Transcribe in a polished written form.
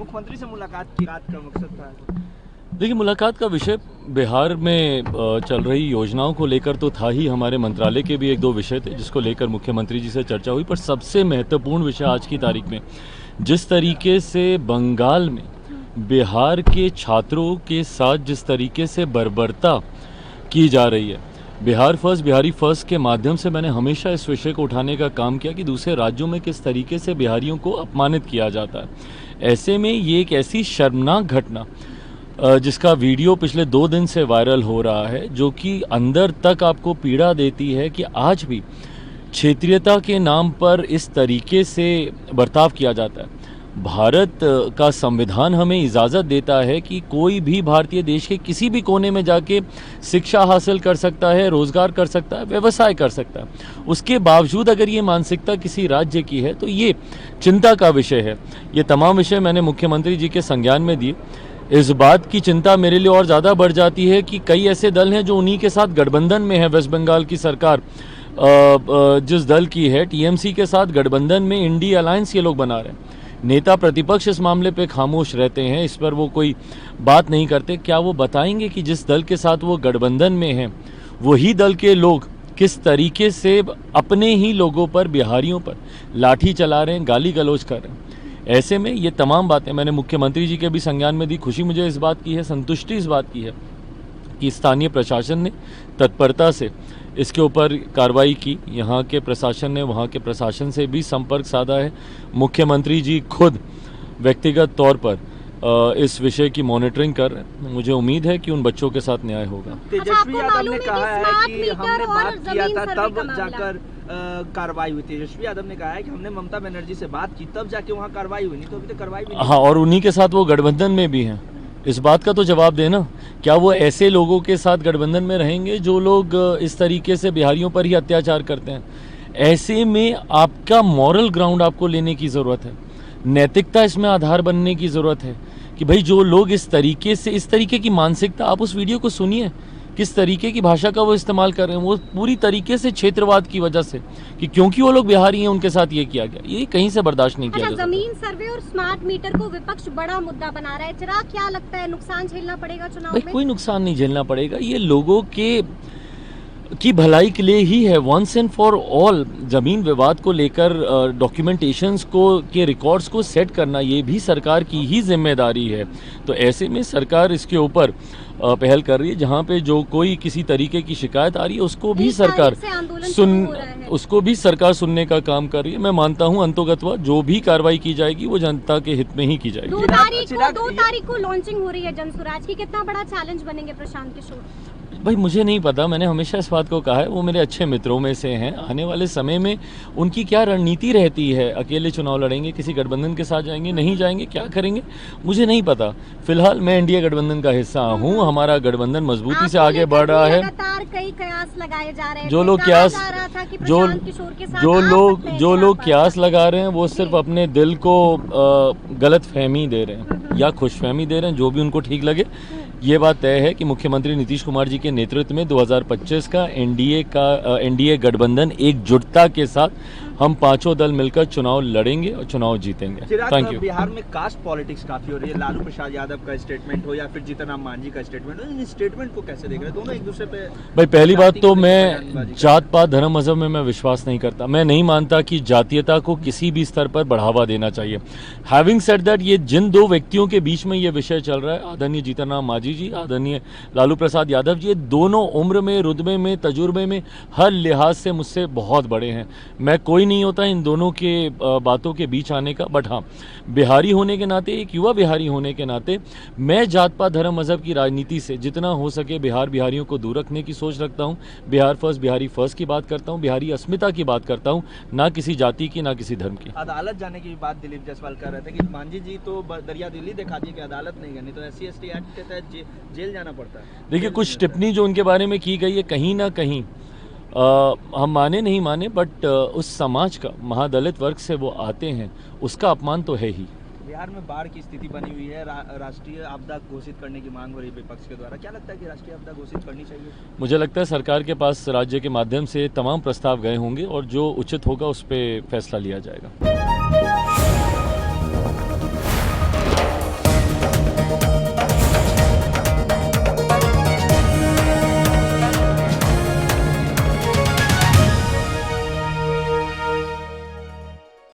मुख्यमंत्री से मुलाकात का मकसद था? देखिए, मुलाकात का विषय बिहार में चल रही योजनाओं को लेकर तो था ही। हमारे मंत्रालय के भी एक दो विषय थे जिसको लेकर मुख्यमंत्री जी से चर्चा हुई, पर सबसे महत्वपूर्ण विषय आज की तारीख में जिस तरीके से बंगाल में बिहार के छात्रों के साथ जिस तरीके से बर्बरता की जा रही है, बिहार फर्स्ट बिहारी फर्स्ट के माध्यम से मैंने हमेशा इस विषय को उठाने का काम किया कि दूसरे राज्यों में किस तरीके से बिहारियों को अपमानित किया जाता है। ऐसे में ये एक ऐसी शर्मनाक घटना जिसका वीडियो पिछले 2 दिन से वायरल हो रहा है, जो कि अंदर तक आपको पीड़ा देती है कि आज भी क्षेत्रीयता के नाम पर इस तरीके से बर्ताव किया जाता है। भारत का संविधान हमें इजाज़त देता है कि कोई भी भारतीय देश के किसी भी कोने में जाके शिक्षा हासिल कर सकता है, रोज़गार कर सकता है, व्यवसाय कर सकता है। उसके बावजूद अगर ये मानसिकता किसी राज्य की है तो ये चिंता का विषय है। ये तमाम विषय मैंने मुख्यमंत्री जी के संज्ञान में दिए। इस बात की चिंता मेरे लिए और ज़्यादा बढ़ जाती है कि कई ऐसे दल हैं जो उन्हीं के साथ गठबंधन में है। वेस्ट बंगाल की सरकार जिस दल की है, टीएमसी के साथ गठबंधन में इंडी अलायंस ये लोग बना रहे हैं। नेता प्रतिपक्ष इस मामले पे खामोश रहते हैं, इस पर वो कोई बात नहीं करते। क्या वो बताएंगे कि जिस दल के साथ वो गठबंधन में हैं, वही दल के लोग किस तरीके से अपने ही लोगों पर, बिहारियों पर लाठी चला रहे हैं, गाली गलौज कर रहे हैं। ऐसे में ये तमाम बातें मैंने मुख्यमंत्री जी के भी संज्ञान में दी। खुशी मुझे इस बात की है, संतुष्टि इस बात की है कि स्थानीय प्रशासन ने तत्परता से इसके ऊपर कार्रवाई की। यहाँ के प्रशासन ने वहाँ के प्रशासन से भी संपर्क साधा है। मुख्यमंत्री जी खुद व्यक्तिगत तौर पर इस विषय की मॉनिटरिंग कर रहे हैं। मुझे उम्मीद है कि उन बच्चों के साथ न्याय होगा। तेजस्वी यादव ने कहा है कि हमने बात किया था तब जाकर कार्रवाई हुई। तेजस्वी यादव ने कहा है कि हमने ममता बनर्जी से बात की तब जाके वहाँ कार्रवाई हुई, नहीं तो अभी तक कार्रवाई भी नहीं। हाँ, और उन्हीं के साथ वो गठबंधन में भी हैं। इस बात का तो जवाब देना, क्या वो ऐसे लोगों के साथ गठबंधन में रहेंगे जो लोग इस तरीके से बिहारियों पर ही अत्याचार करते हैं? ऐसे में आपका मॉरल ग्राउंड आपको लेने की ज़रूरत है, नैतिकता इसमें आधार बनने की ज़रूरत है कि भाई जो लोग इस तरीके से, इस तरीके की मानसिकता, आप उस वीडियो को सुनिए किस तरीके की भाषा का वो इस्तेमाल कर रहे हैं। वो पूरी तरीके से क्षेत्रवाद की वजह से कि क्योंकि वो लोग बिहारी हैं उनके साथ ये किया गया, ये कहीं से बर्दाश्त नहीं किया जा सकता। जमीन सर्वे और स्मार्ट मीटर को विपक्ष बड़ा मुद्दा बना रहा है। चिराग, क्या लगता है नुकसान झेलना पड़ेगा चुनाव में? कोई नुकसान नहीं झेलना पड़ेगा, ये लोगों की भलाई के लिए ही है। वंस एंड फॉर ऑल ज़मीन विवाद को लेकर डॉक्यूमेंटेशंस को के रिकॉर्ड्स को सेट करना ये भी सरकार की ही जिम्मेदारी है। तो ऐसे में सरकार इसके ऊपर पहल कर रही है। जहाँ पे जो कोई किसी तरीके की शिकायत आ रही है उसको भी सरकार सुनने का काम कर रही है। मैं मानता हूँ अंतोगत्वा जो भी कार्रवाई की जाएगी वो जनता के हित में ही की जाएगी। 2 तारीख को लॉन्चिंग हो रही है जनसुराज की, कितना बड़ा चैलेंज बनेंगे प्रशांत किशोर? भाई मुझे नहीं पता, मैंने हमेशा इस बात को कहा है, वो मेरे अच्छे मित्रों में से हैं। आने वाले समय में उनकी क्या रणनीति रहती है, अकेले चुनाव लड़ेंगे, किसी गठबंधन के साथ जाएंगे, नहीं जाएंगे, क्या करेंगे, मुझे नहीं पता। फिलहाल मैं एनडीए गठबंधन का हिस्सा हूँ, हमारा गठबंधन मजबूती से आगे बढ़ रहा है। कई कयास लगाए जा रहे हैं, जो लोग कयास लगा रहे हैं वो सिर्फ अपने दिल को गलत फहमी दे रहे हैं या खुशफहमी दे रहे हैं, जो भी उनको ठीक लगे। ये बात तय है कि मुख्यमंत्री नीतीश कुमार जी के नेतृत्व में 2025 का एनडीए गठबंधन एकजुटता के साथ हम पांचों दल मिलकर चुनाव लड़ेंगे और चुनाव जीतेंगे। Thank you. बिहार में कास्ट पॉलिटिक्स काफी हो रही है। लालू प्रसाद यादव का स्टेटमेंट हो या फिर जीतन राम मांझी का स्टेटमेंट हो, इन स्टेटमेंट को कैसे देख रहे हैं? दोनों एक दूसरे पे। भाई पहली बात तो मैं जात पात धर्म मजहब में मैं विश्वास नहीं करता। मैं नहीं मानता कि जातीयता को किसी भी स्तर पर बढ़ावा देना चाहिए। हैविंग सेड दैट, ये जिन 2 व्यक्तियों के बीच में ये विषय चल रहा है, आदरणीय जीतन राम मांझी जी, आदरणीय लालू प्रसाद यादव जी, ये दोनों उम्र में, रुतबे में, तजुर्बे में, हर लिहाज से मुझसे बहुत बड़े हैं। मैं कोई नहीं होता इन दोनों के बातों के बीच आने का, बट हाँ, बिहारी होने के नाते, एक युवा बिहारी होने के नाते, मैं जात पात धर्म मजहब की राजनीति से जितना हो सके बिहारियों को दूर रखने की सोच रखता हूँ। बिहार फर्स्ट बिहारी फर्स्ट की बात करता हूँ, बिहारी अस्मिता की बात करता हूँ, ना किसी जाति की, ना किसी धर्म की। अदालत जाने की बात दिलीप जायसवाल कर रहे थे कि मांझी जी तो दरिया दिल्ली दिखा दी कि अदालत नहीं करनी, तो SC/ST एक्ट के तहत जेल जाना पड़ता है। देखिए, कुछ टिप्पणी जो उनके बारे में की गई है, कहीं ना कहीं हम माने नहीं माने, बट उस समाज का, महादलित वर्ग से वो आते हैं, उसका अपमान तो है ही। बिहार में बाढ़ की स्थिति बनी हुई है, राष्ट्रीय आपदा घोषित करने की मांग हो रही है विपक्ष के द्वारा। क्या लगता है कि राष्ट्रीय आपदा घोषित करनी चाहिए? मुझे लगता है सरकार के पास राज्य के माध्यम से तमाम प्रस्ताव गए होंगे और जो उचित होगा उस पर फैसला लिया जाएगा।